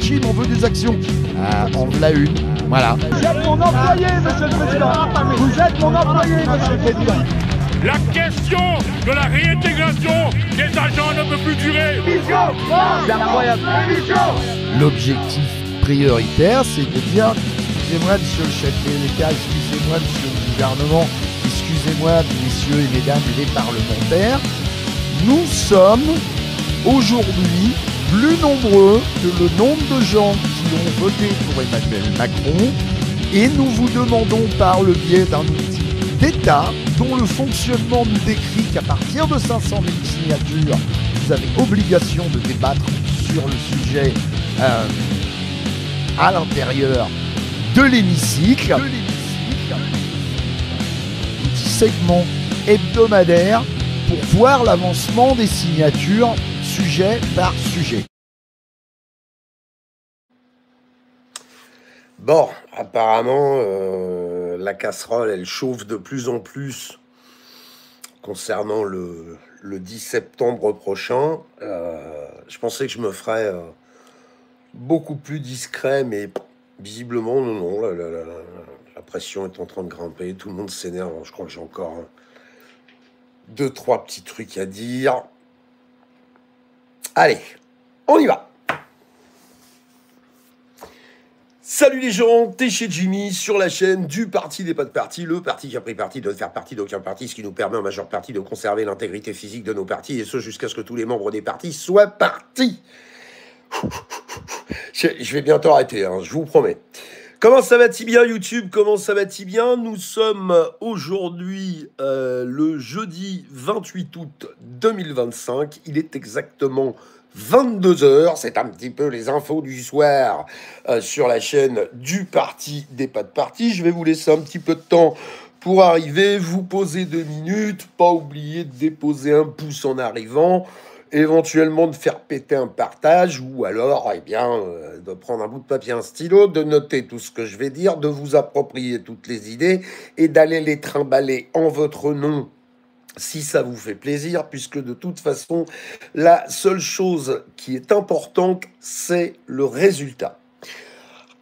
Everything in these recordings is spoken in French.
Jim, on veut des actions. On l'a une. Voilà. Vous êtes mon employé, monsieur le président. Vous êtes mon employé, monsieur le président. La question de la réintégration des agents ne peut plus durer. C'est incroyable. L'objectif prioritaire, c'est de dire, excusez-moi, monsieur le chef de l'État, excusez-moi, monsieur le gouvernement, excusez-moi, messieurs et mesdames les parlementaires, nous sommes aujourd'hui plus nombreux que le nombre de gens qui ont voté pour Emmanuel Macron et nous vous demandons par le biais d'un outil d'État dont le fonctionnement nous décrit qu'à partir de 500 000 signatures, vous avez obligation de débattre sur le sujet à l'intérieur de l'hémicycle. Petit segment hebdomadaire pour voir l'avancement des signatures sujet par sujet. Bon, apparemment, la casserole, elle chauffe de plus en plus concernant le 10 septembre prochain. Je pensais que je me ferais beaucoup plus discret, mais visiblement, non. La pression est en train de grimper, tout le monde s'énerve. Je crois que j'ai encore 2-3 petits trucs à dire. Allez, on y va. Salut les gens, t'es chez Jimmy sur la chaîne du parti des pas de parti, le parti qui a pris parti de ne faire partie d'aucun parti, ce qui nous permet en majeure partie de conserver l'intégrité physique de nos partis, et ce jusqu'à ce que tous les membres des partis soient partis. Je vais bientôt arrêter, hein, je vous promets. Comment ça va-t-il bien YouTube? Comment ça va-t-il bien? Nous sommes aujourd'hui le jeudi 28 août 2025. Il est exactement 22 h. C'est un petit peu les infos du soir sur la chaîne du parti des pas de parti. Je vais vous laisser un petit peu de temps pour arriver, vous poser 2 minutes. Pas oublier de déposer un pouce en arrivant. Éventuellement de faire péter un partage ou alors de prendre un bout de papier, un stylo, de noter tout ce que je vais dire, de vous approprier toutes les idées et d'aller les trimballer en votre nom si ça vous fait plaisir, puisque de toute façon, la seule chose qui est importante, c'est le résultat.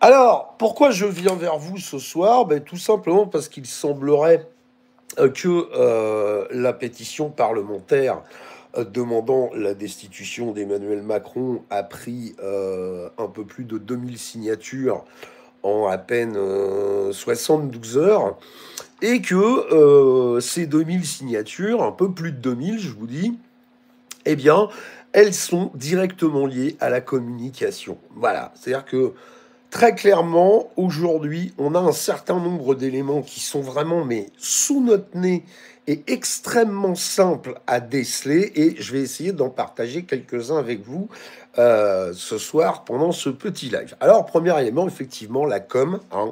Alors, pourquoi je viens vers vous ce soir? Tout simplement parce qu'il semblerait que la pétition parlementaire demandant la destitution d'Emmanuel Macron a pris un peu plus de 2000 signatures en à peine 72 heures, et que ces 2000 signatures, un peu plus de 2000, je vous dis, eh bien, elles sont directement liées à la communication. Voilà, c'est-à-dire que très clairement, aujourd'hui, on a un certain nombre d'éléments qui sont vraiment sous notre nez et extrêmement simples à déceler, et je vais essayer d'en partager quelques-uns avec vous ce soir pendant ce petit live. Alors, premier élément, effectivement, la com, hein.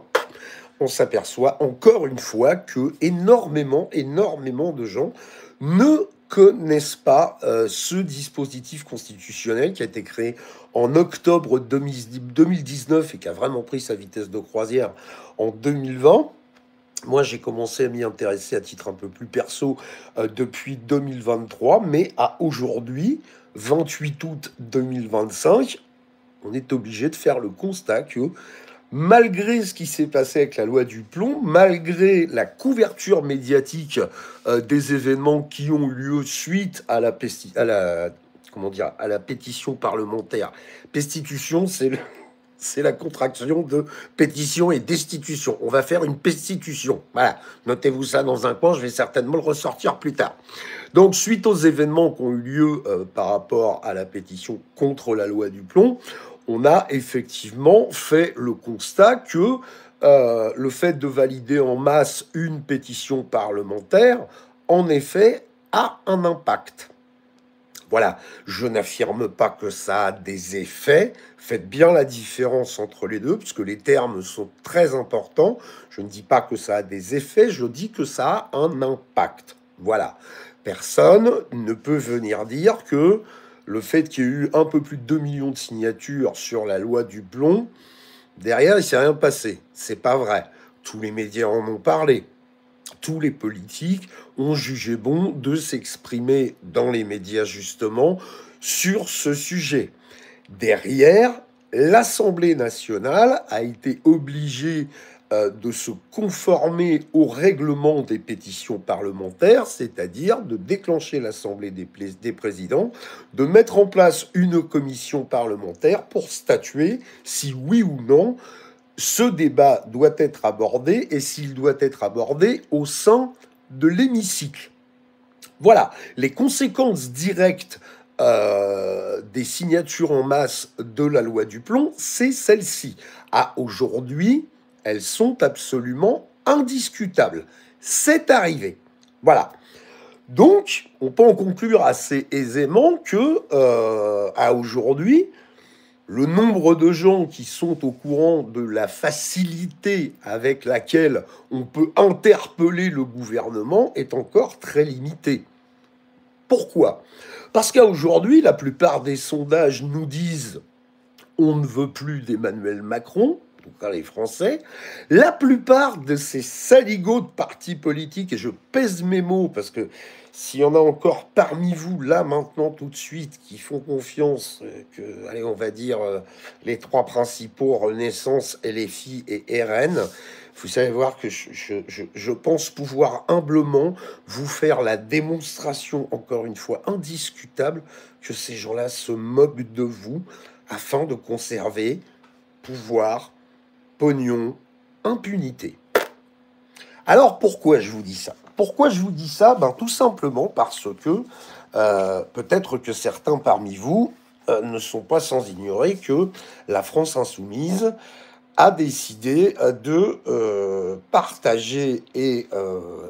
On s'aperçoit encore une fois que énormément de gens ne connaissent pas ce dispositif constitutionnel qui a été créé en octobre 2019 et qui a vraiment pris sa vitesse de croisière en 2020. Moi, j'ai commencé à m'y intéresser à titre un peu plus perso depuis 2023, mais à aujourd'hui, 28 août 2025, on est obligé de faire le constat que malgré ce qui s'est passé avec la loi du plomb, malgré la couverture médiatique des événements qui ont eu lieu suite à la pétition parlementaire. Pestitution, c'est la contraction de pétition et destitution. On va faire une pestitution. Voilà, notez-vous ça dans un coin, je vais certainement le ressortir plus tard. Donc, suite aux événements qui ont eu lieu par rapport à la pétition contre la loi du plomb, on a effectivement fait le constat que le fait de valider en masse une pétition parlementaire, en effet, a un impact. Voilà, je n'affirme pas que ça a des effets. Faites bien la différence entre les deux, puisque les termes sont très importants. Je ne dis pas que ça a des effets, je dis que ça a un impact. Voilà, personne ne peut venir dire que le fait qu'il y ait eu un peu plus de 2 millions de signatures sur la loi du plomb, derrière, il ne s'est rien passé. C'est pas vrai. Tous les médias en ont parlé. Tous les politiques ont jugé bon de s'exprimer dans les médias, justement, sur ce sujet. Derrière, l'Assemblée nationale a été obligée de se conformer au règlement des pétitions parlementaires, c'est-à-dire de déclencher l'Assemblée des présidents, de mettre en place une commission parlementaire pour statuer si oui ou non ce débat doit être abordé et s'il doit être abordé au sein de l'hémicycle. Voilà, les conséquences directes des signatures en masse de la loi du plomb, c'est celle-ci. À aujourd'hui, elles sont absolument indiscutables. C'est arrivé. Voilà. Donc, on peut en conclure assez aisément que, à aujourd'hui, le nombre de gens qui sont au courant de la facilité avec laquelle on peut interpeller le gouvernement est encore très limité. Pourquoi ? Parce qu'à aujourd'hui, la plupart des sondages nous disent on ne veut plus d'Emmanuel Macron, en tout cas les Français. La plupart de ces saligots de partis politiques, et je pèse mes mots parce que s'il y en a encore parmi vous, là, maintenant, tout de suite, qui font confiance que, allez, on va dire, les trois principaux, Renaissance, LFI et RN, vous savez voir que je pense pouvoir humblement vous faire la démonstration, encore une fois, indiscutable, que ces gens-là se moquent de vous afin de conserver pouvoir, pognon, impunité. Alors, pourquoi je vous dis ça ? Pourquoi je vous dis ça ? Tout simplement parce que peut-être que certains parmi vous ne sont pas sans ignorer que la France insoumise a décidé de partager et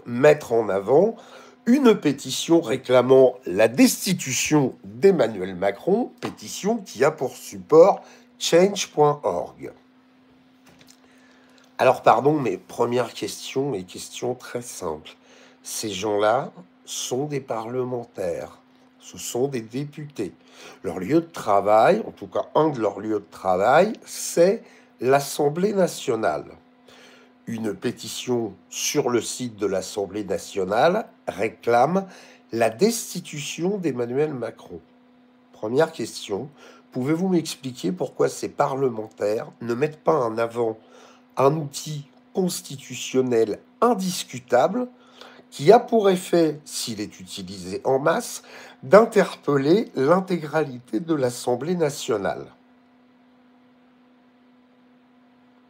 mettre en avant une pétition réclamant la destitution d'Emmanuel Macron, pétition qui a pour support change.org. Alors pardon, mais première question et question très simple. Ces gens-là sont des parlementaires, ce sont des députés. Leur lieu de travail, en tout cas un de leurs lieux de travail, c'est l'Assemblée nationale. Une pétition sur le site de l'Assemblée nationale réclame la destitution d'Emmanuel Macron. Première question, pouvez-vous m'expliquer pourquoi ces parlementaires ne mettent pas en avant un outil constitutionnel indiscutable qui a pour effet, s'il est utilisé en masse, d'interpeller l'intégralité de l'Assemblée nationale?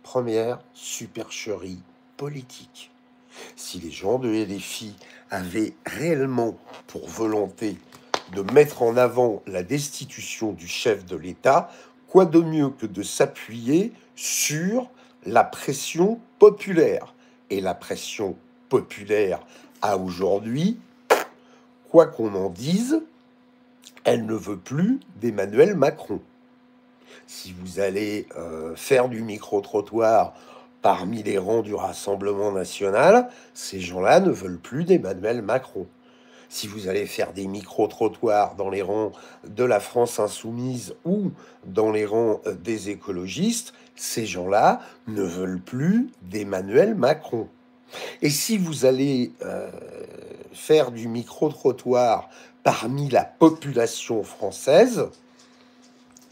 Première supercherie politique. Si les gens de LFI avaient réellement pour volonté de mettre en avant la destitution du chef de l'État, quoi de mieux que de s'appuyer sur la pression populaire. Et la pression populaire à aujourd'hui, quoi qu'on en dise, elle ne veut plus d'Emmanuel Macron. Si vous allez faire du micro-trottoir parmi les rangs du Rassemblement national, ces gens-là ne veulent plus d'Emmanuel Macron. Si vous allez faire des micro-trottoirs dans les rangs de la France insoumise ou dans les rangs des écologistes, ces gens-là ne veulent plus d'Emmanuel Macron. Et si vous allez faire du micro-trottoir parmi la population française,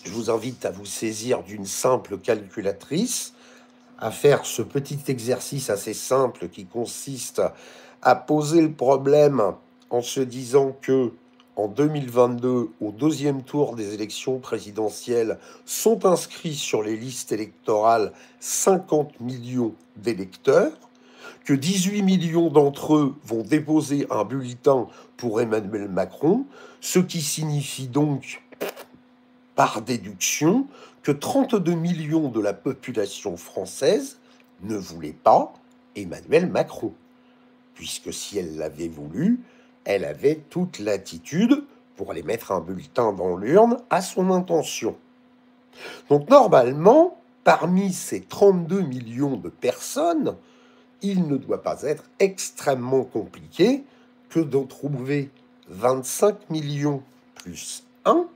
je vous invite à vous saisir d'une simple calculatrice, à faire ce petit exercice assez simple qui consiste à poser le problème en se disant que en 2022, au deuxième tour des élections présidentielles, sont inscrits sur les listes électorales 50 millions d'électeurs, que 18 millions d'entre eux vont déposer un bulletin pour Emmanuel Macron, ce qui signifie donc, par déduction, que 32 millions de la population française ne voulaient pas Emmanuel Macron, puisque si elle l'avait voulu, elle avait toute latitude pour aller mettre un bulletin dans l'urne à son intention. Donc normalement, parmi ces 32 millions de personnes, il ne doit pas être extrêmement compliqué que de trouver 25 millions plus 1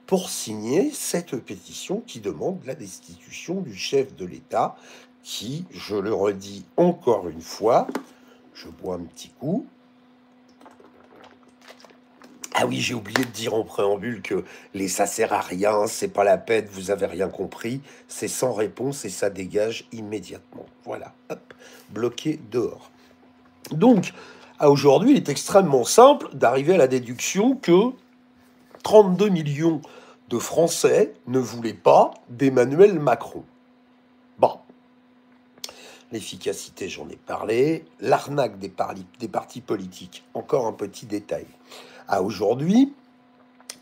pour signer cette pétition qui demande la destitution du chef de l'État qui, je le redis encore une fois, je bois un petit coup, Ah oui, j'ai oublié de dire en préambule que ça sert à rien, c'est pas la peine, vous avez rien compris, c'est sans réponse et ça dégage immédiatement. Voilà, hop, bloqué dehors. Donc, à aujourd'hui, il est extrêmement simple d'arriver à la déduction que 32 millions de Français ne voulaient pas d'Emmanuel Macron. Bon, l'efficacité, j'en ai parlé. L'arnaque des partis politiques, encore un petit détail. À aujourd'hui,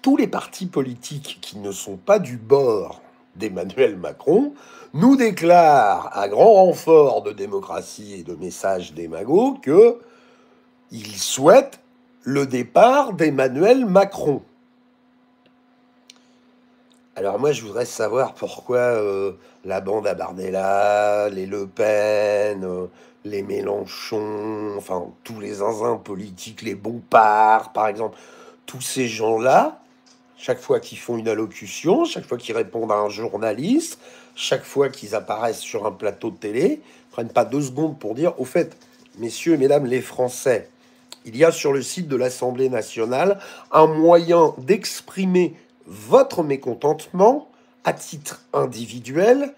tous les partis politiques qui ne sont pas du bord d'Emmanuel Macron nous déclarent, à grand renfort de démocratie et de messages démagogues, qu'ils souhaitent le départ d'Emmanuel Macron. Alors moi, je voudrais savoir pourquoi la bande à Bardella, les Le Pen, les Mélenchon, enfin tous les zinzins politiques, les Bompard, par exemple, tous ces gens-là, chaque fois qu'ils font une allocution, chaque fois qu'ils répondent à un journaliste, chaque fois qu'ils apparaissent sur un plateau de télé, ne prennent pas 2 secondes pour dire, au fait, messieurs et mesdames les Français, il y a sur le site de l'Assemblée nationale un moyen d'exprimer votre mécontentement à titre individuel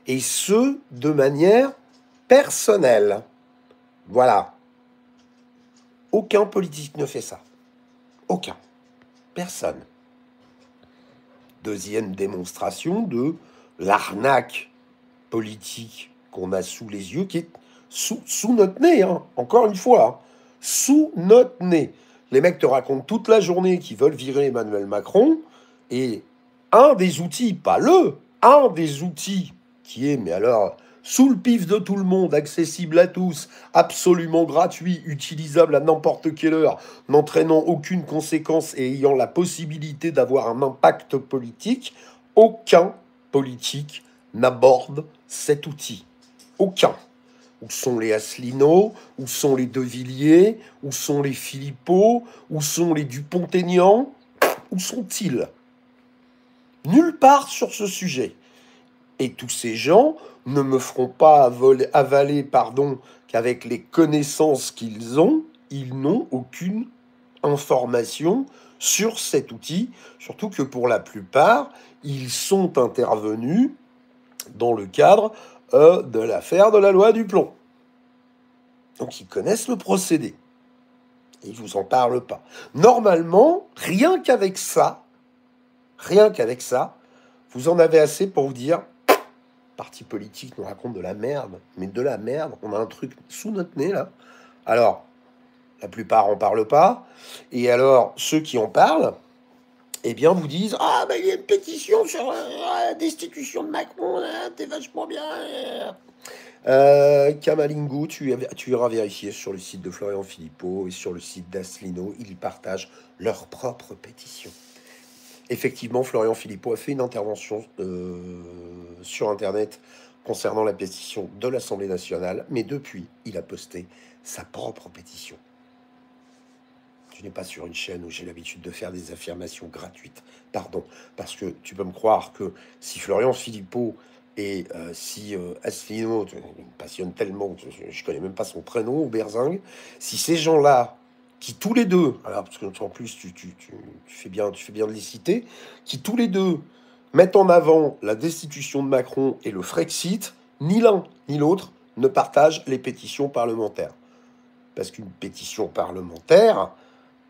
et ce, de manière personnelle. Voilà. Aucun politique ne fait ça. Aucun. Personne. Deuxième démonstration de l'arnaque politique qu'on a sous les yeux, qui est sous notre nez, hein, encore une fois, hein, sous notre nez. Les mecs te racontent toute la journée qu'ils veulent virer Emmanuel Macron, et un des outils, un des outils qui est, mais alors, sous le pif de tout le monde, accessible à tous, absolument gratuit, utilisable à n'importe quelle heure, n'entraînant aucune conséquence et ayant la possibilité d'avoir un impact politique, aucun politique n'aborde cet outil. Aucun. Où sont les Asselineau? Où sont les De Villiers? Où sont les Philippot? Où sont les Dupont-Aignan? Où sont-ils? Nulle part sur ce sujet. Et tous ces gens ne me feront pas avaler qu'avec les connaissances qu'ils ont, ils n'ont aucune information sur cet outil, surtout que pour la plupart, ils sont intervenus dans le cadre de l'affaire de la loi du plomb. Donc ils connaissent le procédé. Ils ne vous en parlent pas. Normalement, rien qu'avec ça, vous en avez assez pour vous dire, parti politique nous raconte de la merde, mais de la merde, on a un truc sous notre nez là. Alors, la plupart en parlent pas, et alors ceux qui en parlent, eh bien vous disent, ah ben il y a une pétition sur la destitution de Macron, t'es vachement bien. Kamalingu, tu iras vérifier sur le site de Florian Philippot et sur le site d'Asselineau, ils partagent leur propre pétition. Effectivement, Florian Philippot a fait une intervention sur Internet concernant la pétition de l'Assemblée nationale, mais depuis, il a posté sa propre pétition. Je n'ai pas sur une chaîne où j'ai l'habitude de faire des affirmations gratuites, pardon, parce que tu peux me croire que si Florian Philippot et si Asselineau, il me passionne tellement, je connais même pas son prénom, ou Berzingue, si ces gens-là, qui tous les deux, alors parce que en plus tu fais bien de les citer, qui tous les deux mettent en avant la destitution de Macron et le Frexit, ni l'un ni l'autre ne partagent les pétitions parlementaires. Parce qu'une pétition parlementaire,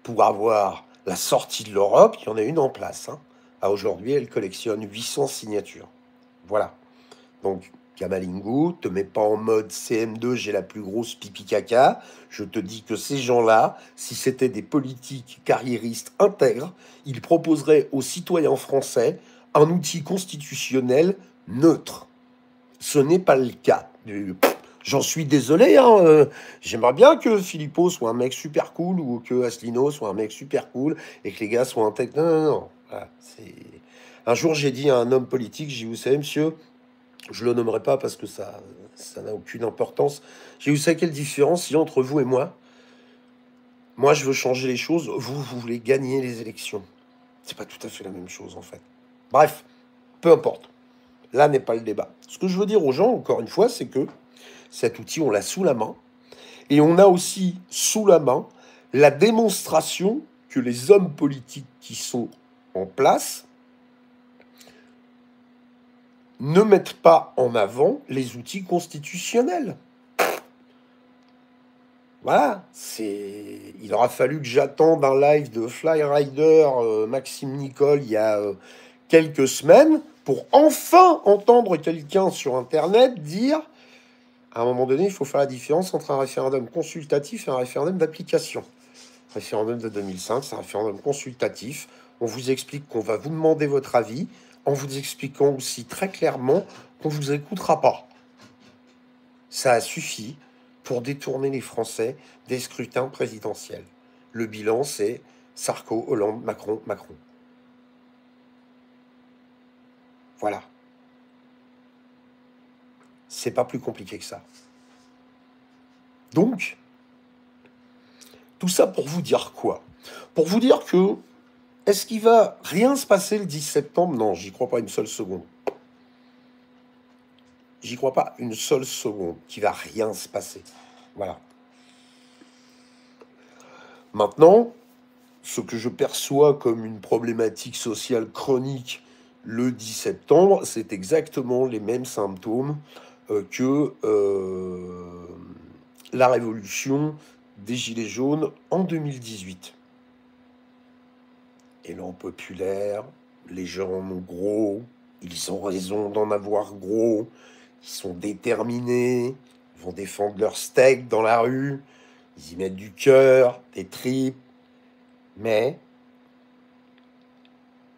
pour avoir la sortie de l'Europe, il y en a une en place. Hein. À aujourd'hui, elle collectionne 800 signatures. Voilà. Donc, Kamalingu, te mets pas en mode CM2, j'ai la plus grosse pipi caca. Je te dis que ces gens-là, si c'était des politiques carriéristes intègres, ils proposeraient aux citoyens français un outil constitutionnel neutre. Ce n'est pas le cas. J'en suis désolé, hein, j'aimerais bien que Philippot soit un mec super cool ou que Asselineau soit un mec super cool et que les gars soient intègres. Non. Voilà, un jour, j'ai dit à un homme politique, j'ai dit, vous savez, monsieur, je le nommerai pas parce que ça n'a aucune importance. J'ai dit, vous savez quelle différence il y a entre vous et moi? Moi, je veux changer les choses. Vous voulez gagner les élections. C'est pas tout à fait la même chose, en fait. Bref, peu importe. Là n'est pas le débat. Ce que je veux dire aux gens, encore une fois, c'est que cet outil, on l'a sous la main. Et on a aussi sous la main la démonstration que les hommes politiques qui sont en place ne mettent pas en avant les outils constitutionnels. Voilà, il aura fallu que j'attende un live de Flyrider Maxime Nicole il y a quelques semaines pour enfin entendre quelqu'un sur Internet dire, à un moment donné, il faut faire la différence entre un référendum consultatif et un référendum d'application. Le référendum de 2005, c'est un référendum consultatif. On vous explique qu'on va vous demander votre avis, en vous expliquant aussi très clairement qu'on ne vous écoutera pas. Ça a suffi pour détourner les Français des scrutins présidentiels. Le bilan, c'est Sarko, Hollande, Macron, Macron. Voilà. C'est pas plus compliqué que ça. Donc, tout ça pour vous dire quoi? Pour vous dire que, est-ce qu'il va rien se passer le 10 septembre? Non, j'y crois pas une seule seconde. J'y crois pas une seule seconde qu'il va rien se passer. Voilà. Maintenant, ce que je perçois comme une problématique sociale chronique le 10 septembre, c'est exactement les mêmes symptômes que la révolution des Gilets jaunes en 2018. Élan populaire, les gens en ont gros, ils ont raison d'en avoir gros, ils sont déterminés, ils vont défendre leur steak dans la rue, ils y mettent du cœur, des tripes, mais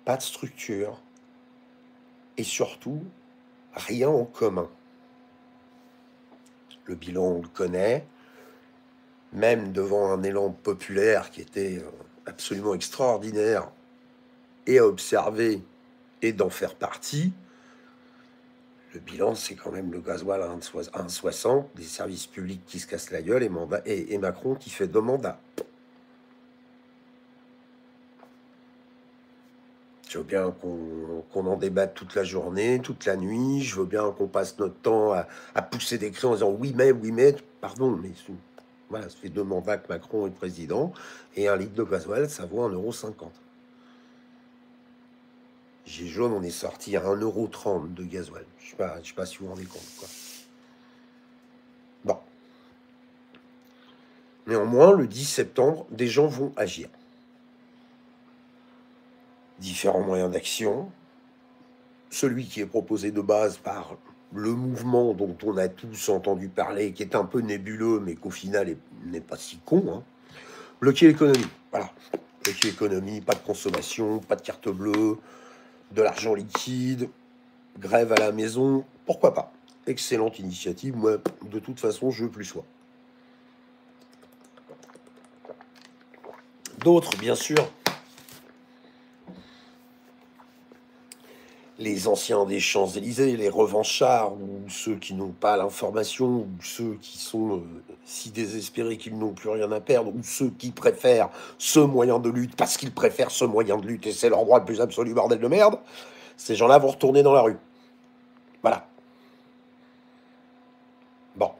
pas de structure et surtout rien en commun. Le bilan, on le connaît, même devant un élan populaire qui était absolument extraordinaire et à observer et d'en faire partie. Le bilan, c'est quand même le gasoil à 1,60, des services publics qui se cassent la gueule et Macron qui fait 2 mandats. Je veux bien qu'on en débatte toute la journée, toute la nuit. Je veux bien qu'on passe notre temps à pousser des cris en disant oui mais, pardon, mais voilà, ça fait 2 mandats que Macron est président et un litre de gasoil, ça vaut 1,50 €. Gilets jaunes, on est sorti à 1,30 € de gasoil. Je sais pas si vous vous rendez compte, quoi. Bon. Néanmoins, le 10 septembre, des gens vont agir. Différents moyens d'action. Celui qui est proposé de base par le mouvement dont on a tous entendu parler, qui est un peu nébuleux, mais qu'au final n'est pas si con, hein. Bloquer l'économie. Voilà. Bloquer l'économie, pas de consommation, pas de carte bleue, de l'argent liquide, grève à la maison, pourquoi pas? Excellente initiative, moi, de toute façon, je veux plus sois. D'autres, bien sûr, les anciens des Champs-Élysées, les revanchards, ou ceux qui n'ont pas l'information, ou ceux qui sont si désespérés qu'ils n'ont plus rien à perdre, ou ceux qui préfèrent ce moyen de lutte parce qu'ils préfèrent ce moyen de lutte et c'est leur droit le plus absolu, bordel de merde, ces gens-là vont retourner dans la rue. Voilà. Bon.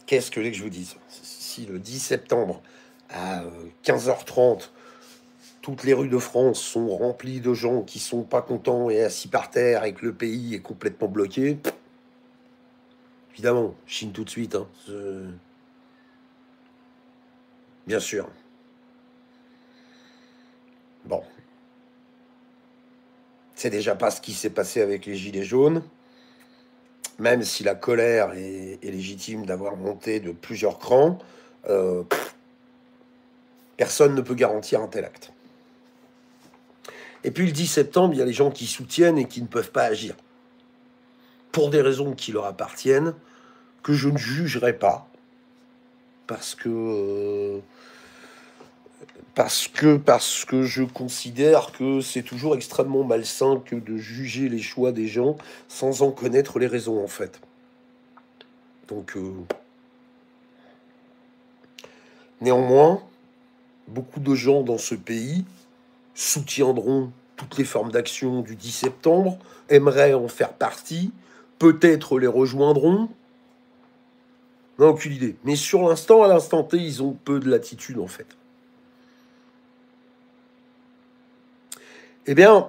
Qu'est-ce que je vous dise? Si le 10 septembre, à 15h30, toutes les rues de France sont remplies de gens qui sont pas contents et assis par terre et que le pays est complètement bloqué, évidemment, Chine tout de suite, hein. Bien sûr. Bon. C'est déjà pas ce qui s'est passé avec les Gilets jaunes, même si la colère est légitime d'avoir monté de plusieurs crans, personne ne peut garantir un tel acte. Et puis le 10 septembre, il y a les gens qui soutiennent et qui ne peuvent pas agir. Pour des raisons qui leur appartiennent, que je ne jugerai pas. Parce que je considère que c'est toujours extrêmement malsain que de juger les choix des gens sans en connaître les raisons, en fait. Donc, néanmoins, beaucoup de gens dans ce pays soutiendront toutes les formes d'action du 10 septembre, aimeraient en faire partie, peut-être les rejoindront. On n'a aucune idée. Mais sur l'instant, à l'instant T, ils ont peu de latitude, en fait. Eh bien,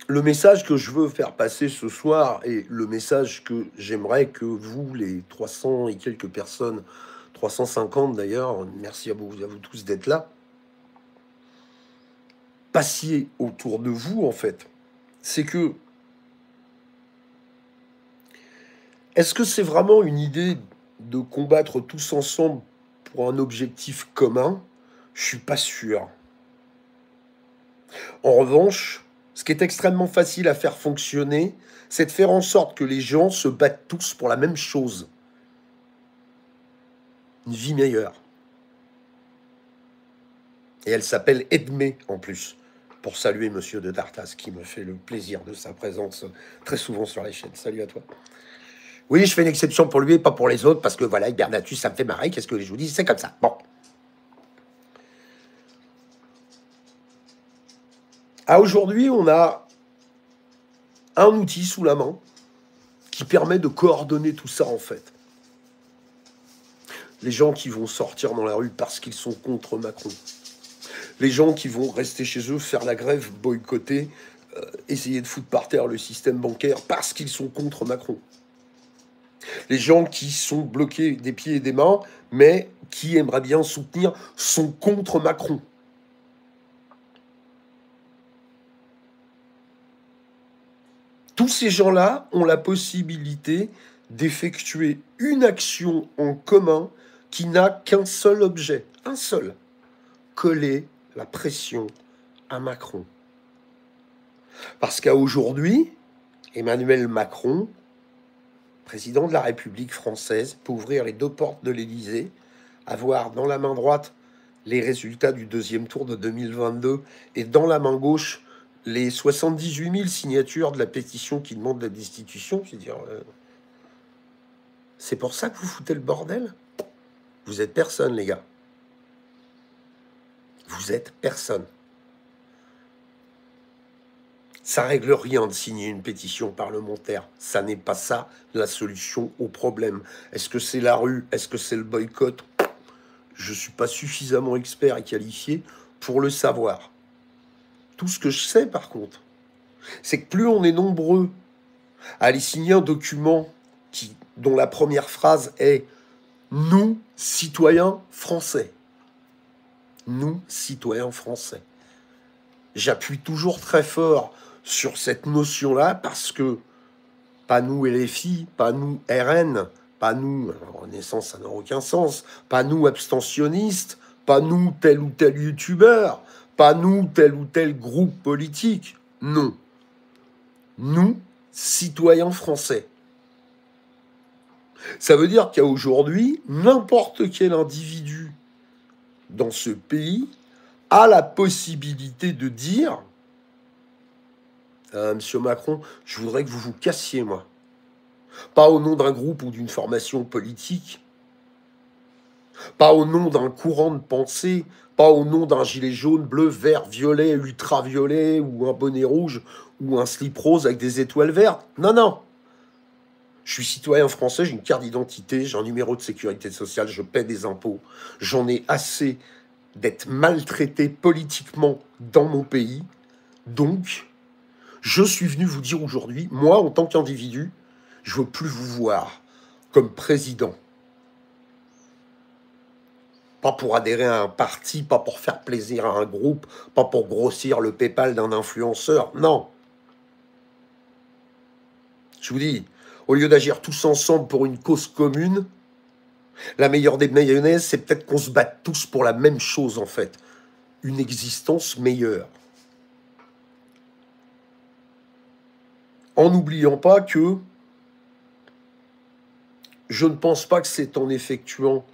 le message que je veux faire passer ce soir et le message que j'aimerais que vous, les 300 et quelques personnes, 350 d'ailleurs, merci à vous tous d'être là, passiez autour de vous, en fait, c'est que est-ce que c'est vraiment une idée de combattre tous ensemble pour un objectif commun? Je suis pas sûr. En revanche, ce qui est extrêmement facile à faire fonctionner, c'est de faire en sorte que les gens se battent tous pour la même chose. Une vie meilleure. Et elle s'appelle Edmé, en plus, pour saluer Monsieur de Dartas, qui me fait le plaisir de sa présence très souvent sur les chaînes. Salut à toi. Oui, je fais une exception pour lui et pas pour les autres, parce que voilà, Hibernatus, ça me fait marrer. Qu'est-ce que je vous dis? C'est comme ça. Bon. À aujourd'hui, on a un outil sous la main qui permet de coordonner tout ça, en fait. Les gens qui vont sortir dans la rue parce qu'ils sont contre Macron. Les gens qui vont rester chez eux, faire la grève, boycotter, essayer de foutre par terre le système bancaire parce qu'ils sont contre Macron. Les gens qui sont bloqués des pieds et des mains, mais qui aimeraient bien soutenir, sont contre Macron. Tous ces gens-là ont la possibilité d'effectuer une action en commun qui n'a qu'un seul objet, un seul, coller la pression à Macron. Parce qu'à aujourd'hui, Emmanuel Macron, président de la République française, peut ouvrir les deux portes de l'Élysée, avoir dans la main droite les résultats du deuxième tour de 2022 et dans la main gauche les 78 000 signatures de la pétition qui demande la destitution. Je veux dire, c'est pour ça que vous foutez le bordel? Vous êtes personne, les gars. Vous êtes personne. Ça règle rien de signer une pétition parlementaire. Ça n'est pas ça la solution au problème. Est-ce que c'est la rue? Est-ce que c'est le boycott? Je ne suis pas suffisamment expert et qualifié pour le savoir. Tout ce que je sais, par contre, c'est que plus on est nombreux à aller signer un document dont la première phrase est « Nous, citoyens français ». Nous, citoyens français. J'appuie toujours très fort sur cette notion-là parce que pas nous LFI, pas nous RN, pas nous, Renaissance, ça n'a aucun sens, pas nous abstentionnistes, pas nous tel ou tel youtubeur, pas nous tel ou tel groupe politique. Non. Nous, citoyens français. Ça veut dire qu'à aujourd'hui, n'importe quel individu dans ce pays a la possibilité de dire Monsieur Macron, je voudrais que vous vous cassiez, moi. Pas au nom d'un groupe ou d'une formation politique, pas au nom d'un courant de pensée, pas au nom d'un gilet jaune, bleu, vert, violet, ultraviolet, ou un bonnet rouge, ou un slip rose avec des étoiles vertes. Non, non. Je suis citoyen français, j'ai une carte d'identité, j'ai un numéro de sécurité sociale, je paie des impôts. J'en ai assez d'être maltraité politiquement dans mon pays. Donc, je suis venu vous dire aujourd'hui, moi, en tant qu'individu, je veux plus vous voir comme président. Pas pour adhérer à un parti, pas pour faire plaisir à un groupe, pas pour grossir le PayPal d'un influenceur, non. Je vous dis, au lieu d'agir tous ensemble pour une cause commune, la meilleure des mayonnaises, c'est peut-être qu'on se batte tous pour la même chose, en fait. Une existence meilleure. En n'oubliant pas que je ne pense pas que c'est en effectuant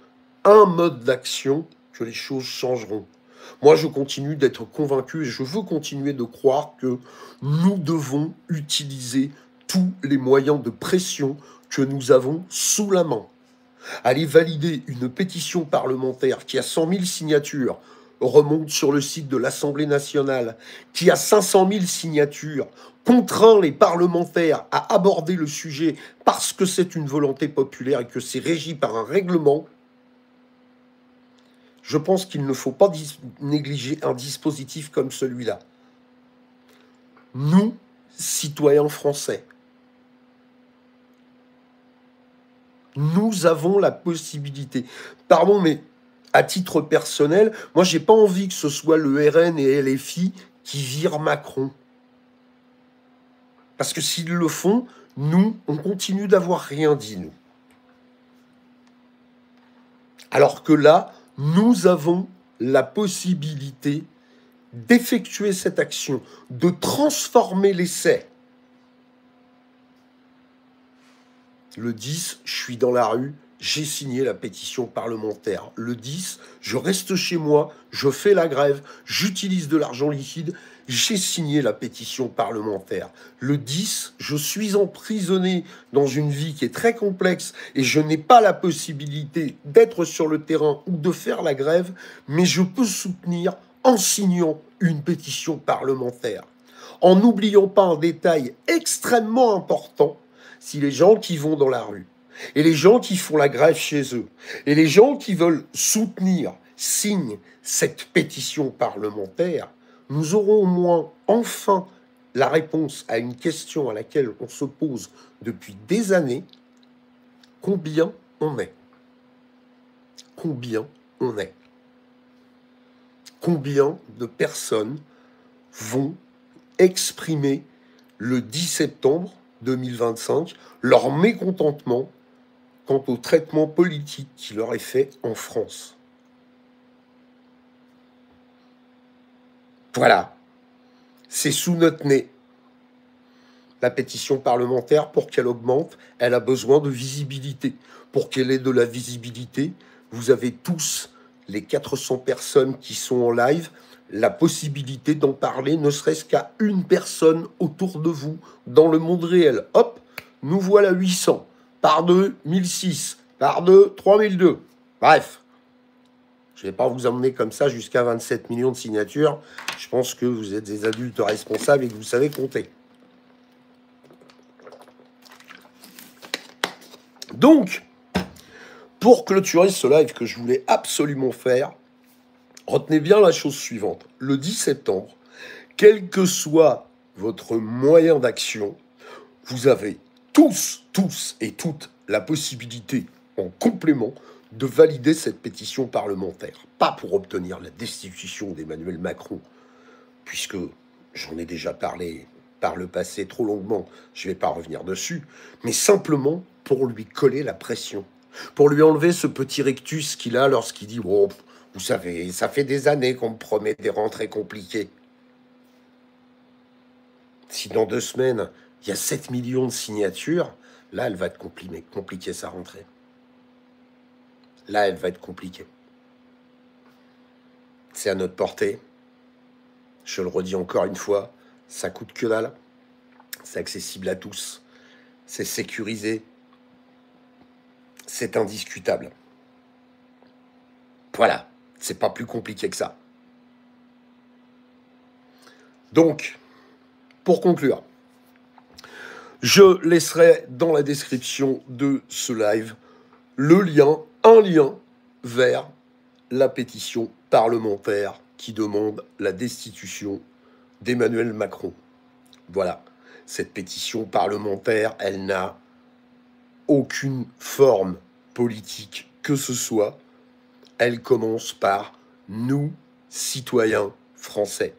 un mode d'action que les choses changeront. Moi, je continue d'être convaincu et je veux continuer de croire que nous devons utiliser tous les moyens de pression que nous avons sous la main. Aller valider une pétition parlementaire qui a 100 000 signatures, remonte sur le site de l'Assemblée nationale, qui a 500 000 signatures, contraint les parlementaires à aborder le sujet parce que c'est une volonté populaire et que c'est régi par un règlement, je pense qu'il ne faut pas négliger un dispositif comme celui-là. nous, citoyens français, nous avons la possibilité. Pardon, mais à titre personnel, moi, j'ai pas envie que ce soit le RN et LFI qui virent Macron. Parce que s'ils le font, nous, on continue d'avoir rien dit, nous. Alors que là, nous avons la possibilité d'effectuer cette action, de transformer l'essai. Le 10, je suis dans la rue, j'ai signé la pétition parlementaire. Le 10, je reste chez moi, je fais la grève, j'utilise de l'argent liquide, j'ai signé la pétition parlementaire. Le 10, je suis emprisonné dans une vie qui est très complexe et je n'ai pas la possibilité d'être sur le terrain ou de faire la grève, mais je peux soutenir en signant une pétition parlementaire. En n'oubliant pas un détail extrêmement important, si les gens qui vont dans la rue, et les gens qui font la grève chez eux, et les gens qui veulent soutenir, signent cette pétition parlementaire, nous aurons au moins enfin la réponse à une question à laquelle on se pose depuis des années. Combien on est? Combien on est? Combien de personnes vont exprimer le 10 septembre 2025 leur mécontentement quant au traitement politique qui leur est fait en France? Voilà, c'est sous notre nez. La pétition parlementaire, pour qu'elle augmente, elle a besoin de visibilité. Pour qu'elle ait de la visibilité, vous avez tous, les 400 personnes qui sont en live, la possibilité d'en parler, ne serait-ce qu'à une personne autour de vous, dans le monde réel. Hop, nous voilà 800. Par 2, 1006. Par 2, 3002. Bref. Je ne vais pas vous emmener comme ça jusqu'à 27 millions de signatures. Je pense que vous êtes des adultes responsables et que vous savez compter. Donc, pour clôturer ce live que je voulais absolument faire, retenez bien la chose suivante. Le 10 septembre, quel que soit votre moyen d'action, vous avez tous et toutes la possibilité, en complément, de valider cette pétition parlementaire. Pas pour obtenir la destitution d'Emmanuel Macron, puisque j'en ai déjà parlé par le passé trop longuement, je ne vais pas revenir dessus, mais simplement pour lui coller la pression, pour lui enlever ce petit rictus qu'il a lorsqu'il dit « Oh, vous savez, ça fait des années qu'on me promet des rentrées compliquées. » Si dans 2 semaines, il y a 7 millions de signatures, là, elle va être compliquée sa rentrée. Là, elle va être compliquée. C'est à notre portée. Je le redis encore une fois, ça coûte que dalle. C'est accessible à tous. C'est sécurisé. C'est indiscutable. Voilà, c'est pas plus compliqué que ça. Donc, pour conclure, je laisserai dans la description de ce live le lien, un lien vers la pétition parlementaire qui demande la destitution d'Emmanuel Macron. Voilà, cette pétition parlementaire, elle n'a aucune forme politique que ce soit. Elle commence par « nous, citoyens français ».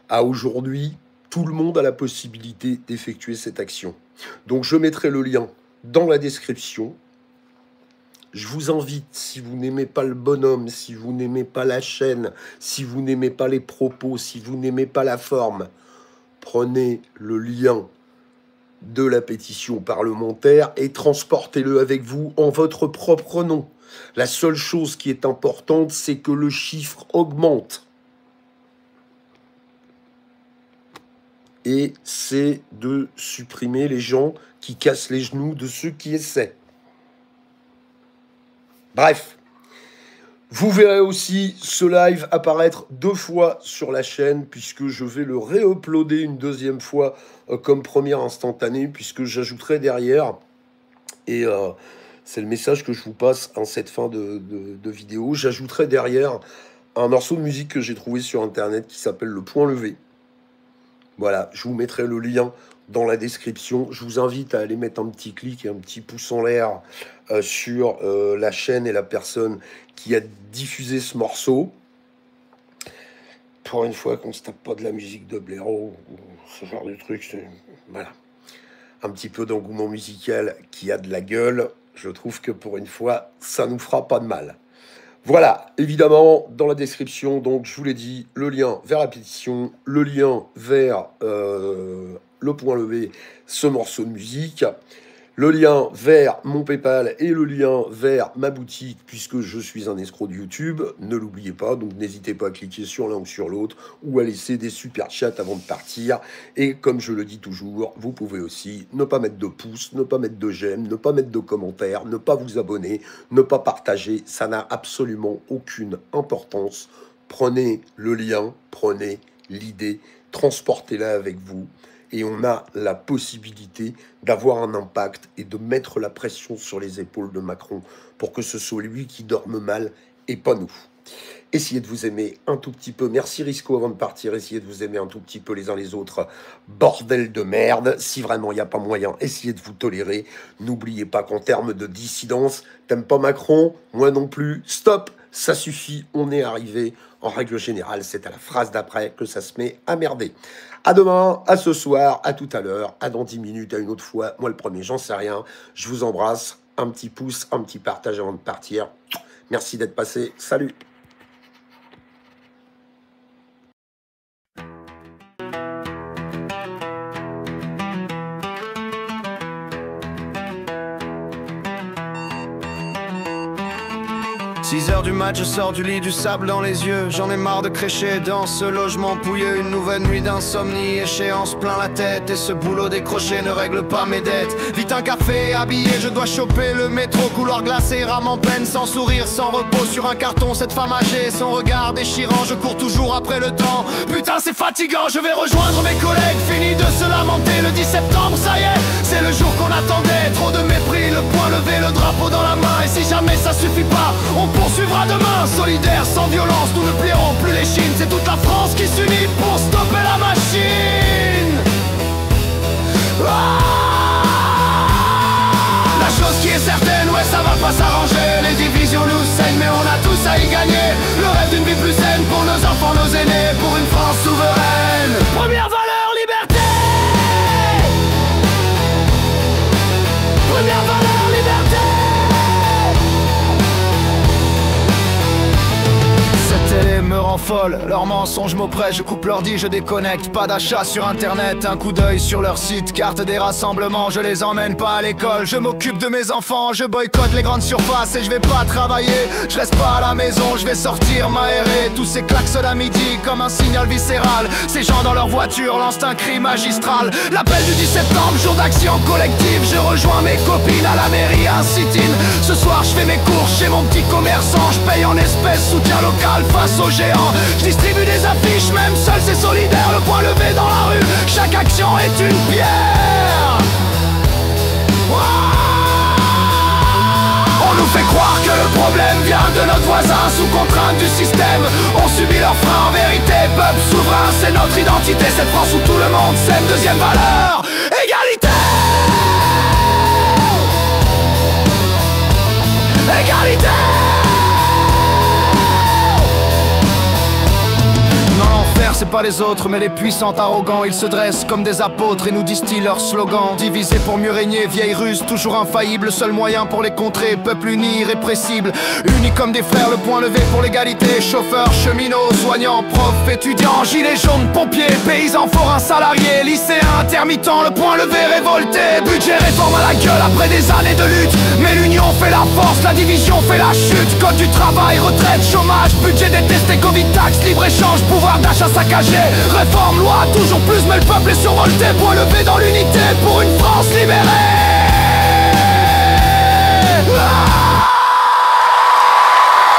À aujourd'hui, tout le monde a la possibilité d'effectuer cette action. Donc je mettrai le lien dans la description. Je vous invite, si vous n'aimez pas le bonhomme, si vous n'aimez pas la chaîne, si vous n'aimez pas les propos, si vous n'aimez pas la forme, prenez le lien de la pétition parlementaire et transportez-le avec vous en votre propre nom. La seule chose qui est importante, c'est que le chiffre augmente. Et c'est de supprimer les gens qui cassent les genoux de ceux qui essaient. Bref, vous verrez aussi ce live apparaître 2 fois sur la chaîne, puisque je vais le réuploader une 2e fois comme première instantanée, puisque j'ajouterai derrière, et c'est le message que je vous passe en cette fin de vidéo, j'ajouterai derrière un morceau de musique que j'ai trouvé sur Internet qui s'appelle Le Point Levé. Voilà, je vous mettrai le lien dans la description. Je vous invite à aller mettre un petit clic et un petit pouce en l'air sur la chaîne et la personne qui a diffusé ce morceau. Pour une fois qu'on se tape pas de la musique de blaireau ou ce genre de truc, voilà. Un petit peu d'engouement musical qui a de la gueule. Je trouve que pour une fois, ça nous fera pas de mal. Voilà, évidemment, dans la description, donc je vous l'ai dit, le lien vers la pétition, le lien vers le point levé, ce morceau de musique, le lien vers mon PayPal et le lien vers ma boutique, puisque je suis un escroc de YouTube, ne l'oubliez pas, donc n'hésitez pas à cliquer sur l'un ou sur l'autre, ou à laisser des super chats avant de partir, et comme je le dis toujours, vous pouvez aussi ne pas mettre de pouces, ne pas mettre de j'aime, ne pas mettre de commentaires, ne pas vous abonner, ne pas partager, ça n'a absolument aucune importance. Prenez le lien, prenez l'idée, transportez-la avec vous, et on a la possibilité d'avoir un impact et de mettre la pression sur les épaules de Macron pour que ce soit lui qui dorme mal et pas nous. Essayez de vous aimer un tout petit peu. Merci Risco avant de partir. Essayez de vous aimer un tout petit peu les uns les autres. Bordel de merde. Si vraiment il n'y a pas moyen, essayez de vous tolérer. N'oubliez pas qu'en termes de dissidence, t'aimes pas Macron? Moi non plus. Stop, ça suffit. On est arrivé. En règle générale, c'est à la phrase d'après que ça se met à merder. À demain, à ce soir, à tout à l'heure, à dans 10 minutes, à une autre fois. Moi le premier, j'en sais rien. Je vous embrasse. Un petit pouce, un petit partage avant de partir. Merci d'être passé. Salut. « 6h du mat, je sors du lit, du sable dans les yeux. J'en ai marre de crécher dans ce logement pouilleux. Une nouvelle nuit d'insomnie, échéance plein la tête. Et ce boulot décroché ne règle pas mes dettes. Vite un café, habillé, je dois choper le métro. Couloir glacé, rame en peine, sans sourire, sans repos. Sur un carton, cette femme âgée, son regard déchirant. Je cours toujours après le temps. Putain, c'est fatigant, je vais rejoindre mes collègues. Fini de se lamenter, le 10 septembre, ça y est. C'est le jour qu'on attendait, trop de mépris. Le poing levé, le drapeau dans la main. Et si jamais ça suffit pas, on poursuivra demain, solidaire, sans violence, nous ne plierons plus les chines. C'est toute la France qui s'unit pour stopper la machine. La chose qui est certaine, ouais, ça va pas s'arranger. Les divisions nous saignent, mais on a tous à y gagner. Le rêve d'une vie plus saine pour nos enfants, nos aînés, pour une France souveraine. Première valeur, liberté. Première valeur, liberté. Cette télé me rend folle, leurs mensonges m'oppressent. Je coupe l'ordi, je déconnecte, pas d'achat sur internet. Un coup d'œil sur leur site, carte des rassemblements. Je les emmène pas à l'école, je m'occupe de mes enfants. Je boycotte les grandes surfaces et je vais pas travailler. Je reste pas à la maison, je vais sortir m'aérer. Tous ces klaxons à midi comme un signal viscéral. Ces gens dans leur voiture lancent un cri magistral. L'appel du 10 septembre, jour d'action collective. Je rejoins mes copines à la mairie, un sit-in. Ce soir je fais mes courses chez mon petit commerçant. Je paye en espèces, soutien local face aux géants. Je distribue des affiches, même seul c'est solidaire. Le poing levé dans la rue, chaque action est une pierre. On nous fait croire que le problème vient de notre voisin. Sous contrainte du système, on subit leurs freins. En vérité, peuple souverain, c'est notre identité. Cette France où tout le monde s'aime. Deuxième valeur, égalité. Égalité. C'est pas les autres mais les puissants arrogants. Ils se dressent comme des apôtres et nous distillent leurs slogans. Divisés pour mieux régner, vieille ruse toujours infaillible. Seul moyen pour les contrer, peuple uni, irrépressible. Unis comme des frères, le point levé pour l'égalité. Chauffeurs, cheminots, soignants, profs, étudiants, gilets jaunes, pompiers, paysans, forains, salariés, lycéens, intermittents, le point levé révolté. Budget réforme à la gueule après des années de lutte. Mais l'union fait la force, la division fait la chute. Code du travail, retraite, chômage, budget détesté, Covid, taxe, libre-échange, pouvoir d'achat saccagé. Réforme, loi, toujours plus, mais le peuple est survolté. Point levé dans l'unité pour une France libérée.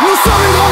Nous sommes une grande